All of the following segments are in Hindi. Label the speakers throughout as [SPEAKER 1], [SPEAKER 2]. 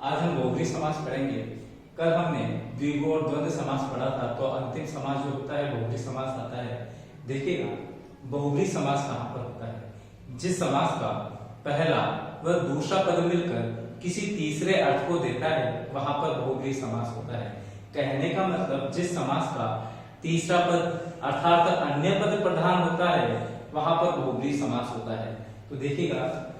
[SPEAKER 1] आज हम बहुब्री समास पढ़ेंगे। कल हमने द्विगु और द्वंद्व समास पढ़ा था, तो अंतिम समास जो होता है बहुब्री समास आता है। देखिएगा बहुब्री समास कहाँ पर होता है, जिस समास का पहला व दूसरा पद मिलकर किसी तीसरे अर्थ को देता है वहां पर बहुब्री समास होता है। कहने का मतलब जिस समास का तीसरा पद अर्थात अन्य पद प्रधान होता है वहां पर बहुब्री समास होता है। तो देखिएगा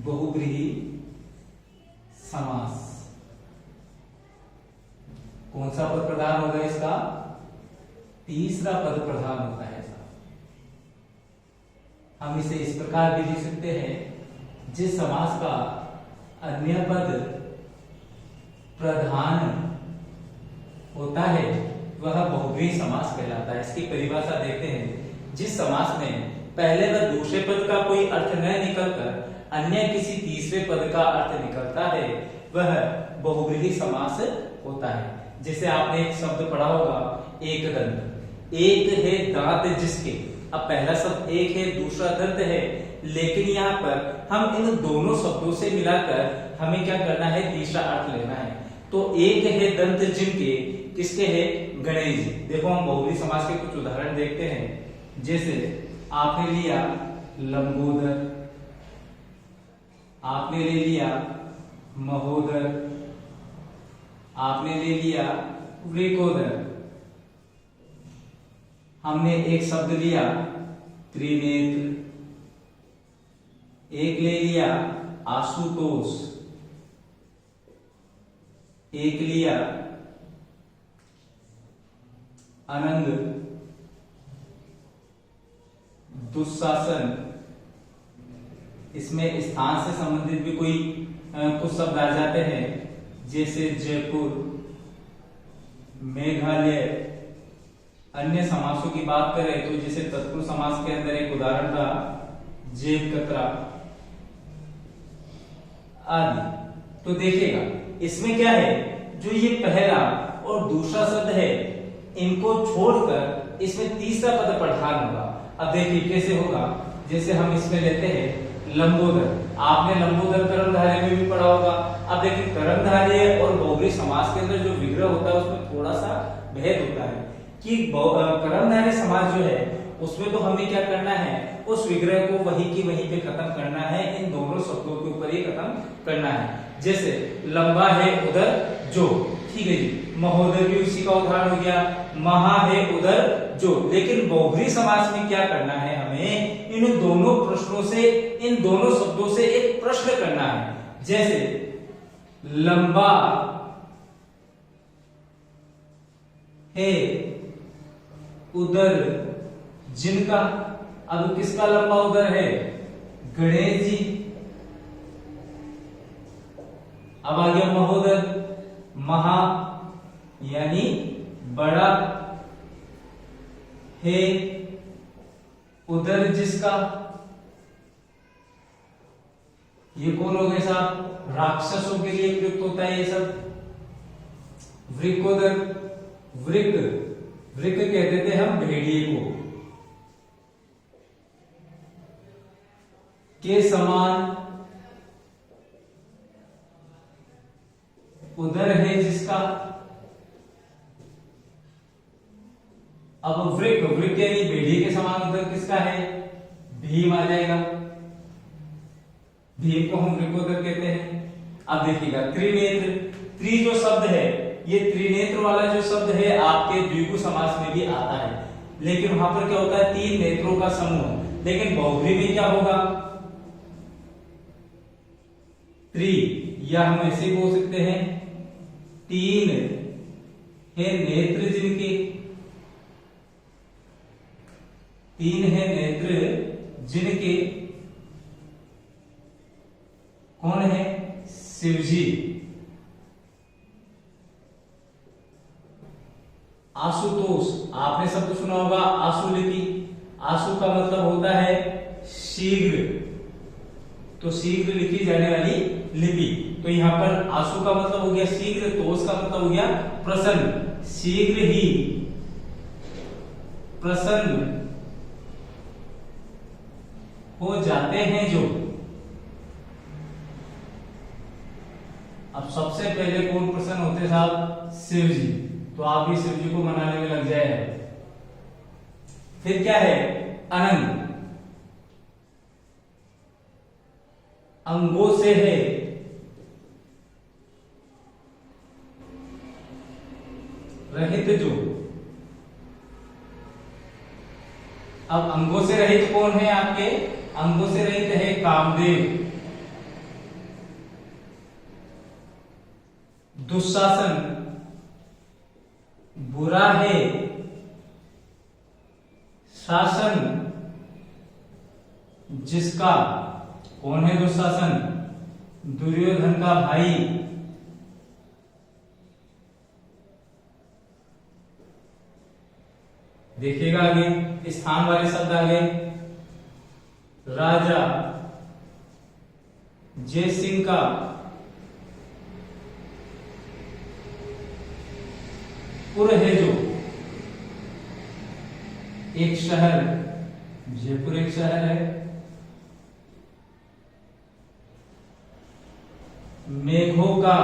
[SPEAKER 1] बहुब्रीही समास कौन सा पद प्रधान होगा, इसका तीसरा पद प्रधान होता है। हम इसे इस प्रकार भी लिख सकते हैं, जिस समास का अन्य पद प्रधान होता है वह बहुब्री समास कहलाता है। इसकी परिभाषा देखते हैं, जिस समास में पहले व दूसरे पद का कोई अर्थ न निकलकर अन्य किसी तीसरे पद का अर्थ निकलता है वह बहुब्रीही समास होता है। जैसे आपने एक शब्द पढ़ा होगा एक दंत, एक है दांत जिसके। अब पहला शब्द एक है, दूसरा दंत है, लेकिन यहाँ पर हम इन दोनों शब्दों से मिलाकर हमें क्या करना है, तीसरा अर्थ लेना है। तो एक है दंत जिनके, किसके है, गणेश जी। देखो हम बहुब्री समास के कुछ उदाहरण देखते हैं। जैसे आपने लिया लंबोदर, आपने ले लिया महोदर, आपने ले लिया वृकोदर। हमने एक शब्द लिया त्रिनेत्र, एक ले लिया आशुतोष, एक लिया अनंग, दुशासन। इसमें स्थान से संबंधित भी कोई कुछ शब्द आ जाते हैं, जैसे जयपुर, मेघालय। अन्य समासों की बात करें तो जैसे तत्पुरुष समास के अंदर एक उदाहरण था जेब कतरा आदि। तो देखिएगा इसमें क्या है, जो ये पहला और दूसरा शब्द है इनको छोड़कर इसमें तीसरा पद प्रधान होगा। अब देखिए कैसे होगा, जैसे हम इसमें लेते हैं लंबोदर। आपने लंबोदर कर्मधारय में भी पढ़ा होगा। अब देखिए कर्मधारय और बहुब्री समास के अंदर जो विग्रह होता है उसमें थोड़ा सा भेद होता है कि कर्मधारय समास जो है उसमें तो हमें क्या करना है, उस विग्रह को वहीं की वहीं पे खत्म करना है, इन दोनों शब्दों के ऊपर ही खत्म करना है। जैसे लंबा है उधर जो, ठीक है जी, महोदय भी उसी का उदाहरण हो गया, महा है उधर जो। लेकिन बहुब्री समास में क्या करना है, हमें इन दोनों प्रश्नों से, इन दोनों शब्दों से एक प्रश्न करना है। जैसे लंबा है उधर जिनका। अब किसका लंबा उधर है, गणेश जी। अब आ गया महोदय, महा यानी बड़ा, है उधर जिसका। ये कौन हो गए साहब, राक्षसों के लिए प्रयुक्त होता है ये सब। वृकोदर, वृक, वृक कहते थे हम भेड़िए को। के समान उधर है जिसका। अब वृक, वृक यानी भेड़िए के समान उधर किसका है, भीम आ जाएगा। भीम को हम वृकोदर कहते हैं। अब देखिएगा त्रिनेत्र, त्रि जो शब्द है, ये त्रिनेत्र वाला जो शब्द है आपके द्विगु समास में भी आता है, लेकिन वहां पर क्या होता है, तीन नेत्रों का समूह। लेकिन बहुब्री में क्या होगा, त्रि, या हम ऐसे बोल सकते हैं तीन है नेत्र जिनके, तीन है नेत्र जिनके। कौन है, शिवजी। आशुतोष, आपने शब्द सुना होगा आशुलिपि। आशु का मतलब होता है शीघ्र, तो शीघ्र लिखी जाने वाली लिपि। तो यहाँ पर आशु का मतलब हो गया शीघ्र, तोष का मतलब हो गया प्रसन्न। शीघ्र ही प्रसन्न हो जाते हैं जो। अब सबसे पहले कौन प्रसन्न होते साहब? शिव जी। तो आप भी शिव जी को मनाने में लग जाए। फिर क्या है? अनंग, अंगों से है, रहित जो। अब अंगों से रहित कौन है आपके? अंगों से रहित है कामदेव। दुशासन, बुरा है, शासन जिसका। कौन है दुशासन? दुर्योधन का भाई। देखिएगा आगे स्थान वाले शब्द आगे। राजा जय सिंह का पुर है जो। एक शहर, जयपुर एक शहर है। मेघों का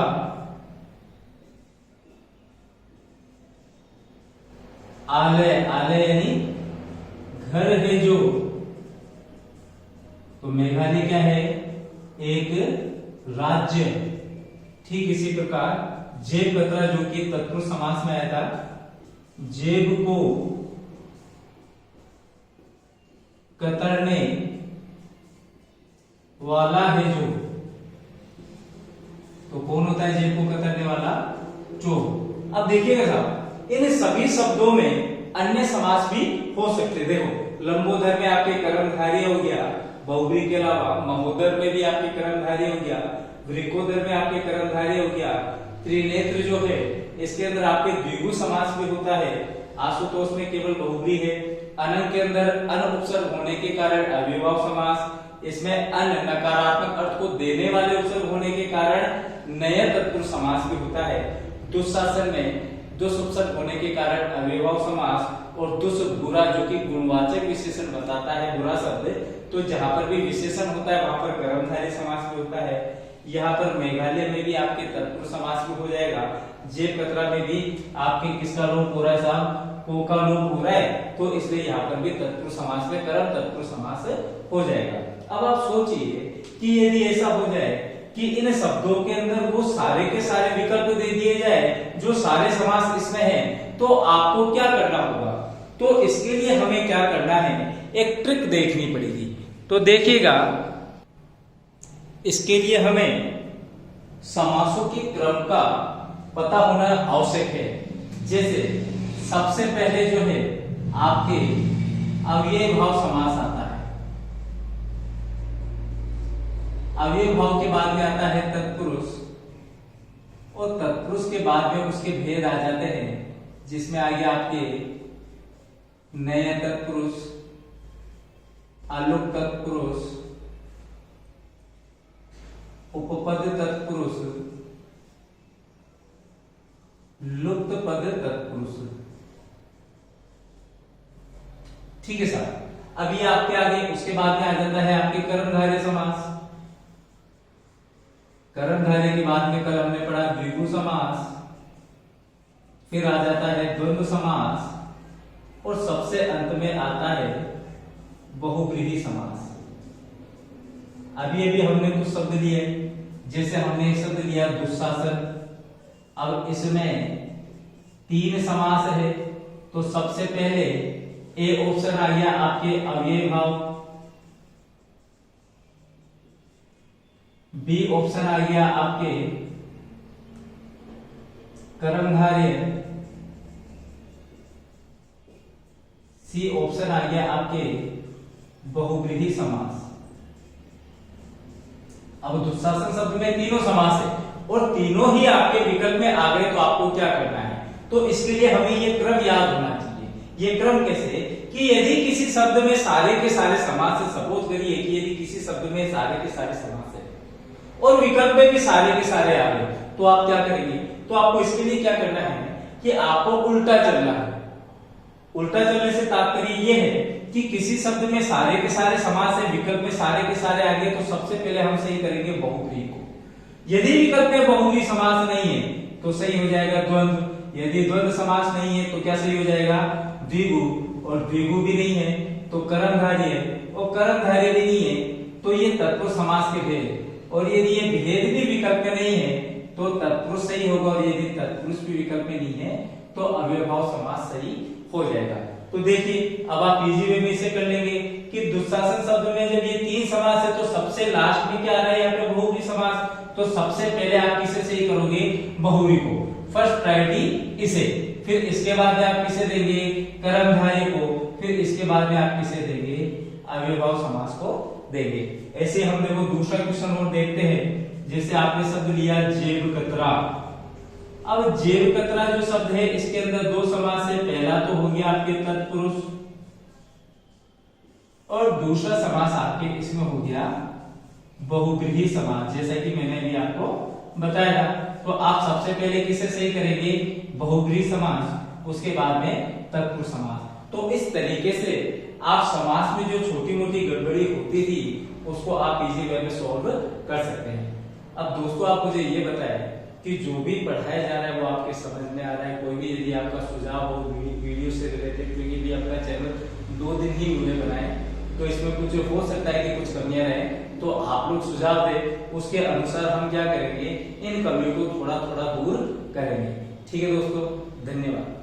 [SPEAKER 1] आलय, आलय यानी घर है जो। तो मेघालय क्या है? एक राज्य। ठीक इसी प्रकार जेब कतरा जो कि तत्पुरुष समास में आया था, जेब को कतरने वाला है जो। तो कौन होता है जेब को कतरने वाला? चोर। अब देखिएगा साहब, इन सभी शब्दों में अन्य समास भी हो सकते। देखो लंबोदर में आपके कर्मधारय हो गया, बहुब्री के अलावा महोदर में भी आपके कर्मधारय हो गया, वृकोदर में आपके कर्मधारय हो गया, त्रिनेत्र जो है इसके अंदर आपके द्विगु समास भी होता है, आशुतोष में केवल बहुब्री है, अनंग के अंदर अन उपसर्ग होने के कारण अव्ययभाव समास, इसमें अन नकारात्मक अर्थ को देने वाले उपसर्ग होने के कारण नया तत्पुरुष समास भी होता है, दुशासन में दुस उपसर्ग होने के कारण अव्ययभाव समास, और दुस बुरा जो कि गुणवाचक विशेषण बताता है बुरा शब्द, तो जहां पर भी विशेषण होता है वहां पर कर्मधारय समास भी होता है। यहाँ पर मेघालय में भी आपके तत्पुरुष समास भी हो जाएगा, जेब कतरा में भी आपके किसका लोप हो रहा है साहब? को का लोप हो रहा है, तो इसलिए यहाँ पर भी तत्पुरुष समास में कर्म तत्पुरुष समास हो जाएगा। अब आप सोचिए कि यदि ऐसा हो जाए कि इन शब्दों के अंदर वो सारे के सारे विकल्प दे दिए जाए जो सारे समास इसमें हैं, तो आपको क्या करना होगा? तो इसके लिए हमें क्या करना है? एक ट्रिक देखनी पड़ेगी। तो देखिएगा, इसके लिए हमें समासों के क्रम का पता होना आवश्यक है। जैसे सबसे पहले जो है आपके अव्यय भाव समास आता है, अव्यय भाव के बाद में आता है तत्पुरुष, और तत्पुरुष के बाद में उसके भेद आ जाते हैं, जिसमें आ गया आपके नए तत्पुरुष, अलुक तत्पुरुष, उपपद तत्पुरुष, लुप्त पद तत्पुरुष। ठीक है सर, अभी आपके आगे उसके बाद में आ जाता है आपके कर्मधारय समास। कर्मधारय के बाद में कल हमने पढ़ा द्विगु समास, फिर आ जाता है द्वंद्व समास, और सबसे अंत में आता है बहुव्रीहि समास। अभी अभी हमने कुछ शब्द लिए, जैसे हमने एक शब्द लिया दुशासन। अब इसमें 3 समास है, तो सबसे पहले ए ऑप्शन आ गया आपके अव्यय भाव, बी ऑप्शन आ गया आपके कर्मधारय, सी ऑप्शन आ गया आपके बहुव्रीहि समास। अब दुशासन शब्द में तीनों समास है और तीनों ही आपके विकल्प में आ गए, तो आपको क्या करना है? तो इसके लिए हमें ये क्रम याद होना चाहिए। ये क्रम कैसे? कि यदि किसी शब्द में सारे के सारे समास है, सपोज करिए कि यदि किसी शब्द में सारे के सारे समास है और विकल्प में भी सारे के सारे आ गए, तो आप क्या करेंगे? तो आपको इसके लिए क्या करना है कि आपको उल्टा चलना है। उल्टा चलने से तात्पर्य ये है कि किसी शब्द में सारे के सारे समास है, विकल्प में सारे के सारे आ गए, तो सबसे पहले हम सही करेंगे बहुव्रीहि को। यदि विकल्प में बहुव्रीहि समास नहीं है तो सही हो जाएगा द्वंद्व, यदि द्वंद्व समास नहीं है तो क्या सही हो जाएगा द्विगु, और द्विगु भी नहीं है तो कर्मधारय है, और कर्मधारय भी नहीं है तो ये तत्पुरुष समास के भेद, और यदि ये भेद भी विकल्प में नहीं है तो तत्पुरुष सही होगा, और यदि तत्पुरुष भी विकल्प में नहीं है तो अव्ययभाव समास सही हो जाएगा। तो देखिए अब आप इजी वे में इसे कर लेंगे कि दुशासन शब्द में जब ये 3 समास है तो सबसे लास्ट में क्या आ रहा है यहाँ पे बहुव्रीहि समास, तो सबसे पहले आप किसे सही करोगे बहुव्रीहि को, फर्स्ट प्रायोरिटी इसे, फिर इसके बाद में आप किसे देंगे कर्मधारय को, फिर इसके बाद में आप किसे देंगे अव्ययभाव समास को देंगे। ऐसे हम देखो दूसरा क्वेश्चन और देखते हैं, जैसे आपने शब्द लिया जेब कतरा। अब जेब कतरा जो शब्द है इसके अंदर 2 समास है, पहला तो हो गया आपके तत्पुरुष और दूसरा समास आपके इसमें हो गया बहुव्रीहि समास, जैसा कि मैंने भी आपको बताया। तो आप सबसे पहले किसे सही करेंगे बहुव्रीहि समास, उसके बाद में तत्पुरुष समास। तो इस तरीके से आप समास में जो छोटी मोटी गड़बड़ी होती थी उसको आप इजी वे में सॉल्व कर सकते हैं। अब दोस्तों आप मुझे ये बताएं कि जो भी पढ़ाया जा रहा है वो आपके समझ में आ रहा है। कोई भी यदि आपका सुझाव हो वीडियो से रिलेटेड, क्योंकि भी अपना चैनल 2 दिन ही उन्हें बनाए तो इसमें कुछ हो सकता है कि कुछ कमियां रहे, तो आप लोग सुझाव दें, उसके अनुसार हम क्या करेंगे इन कमियों को थोड़ा थोड़ा दूर करेंगे। ठीक है दोस्तों, धन्यवाद।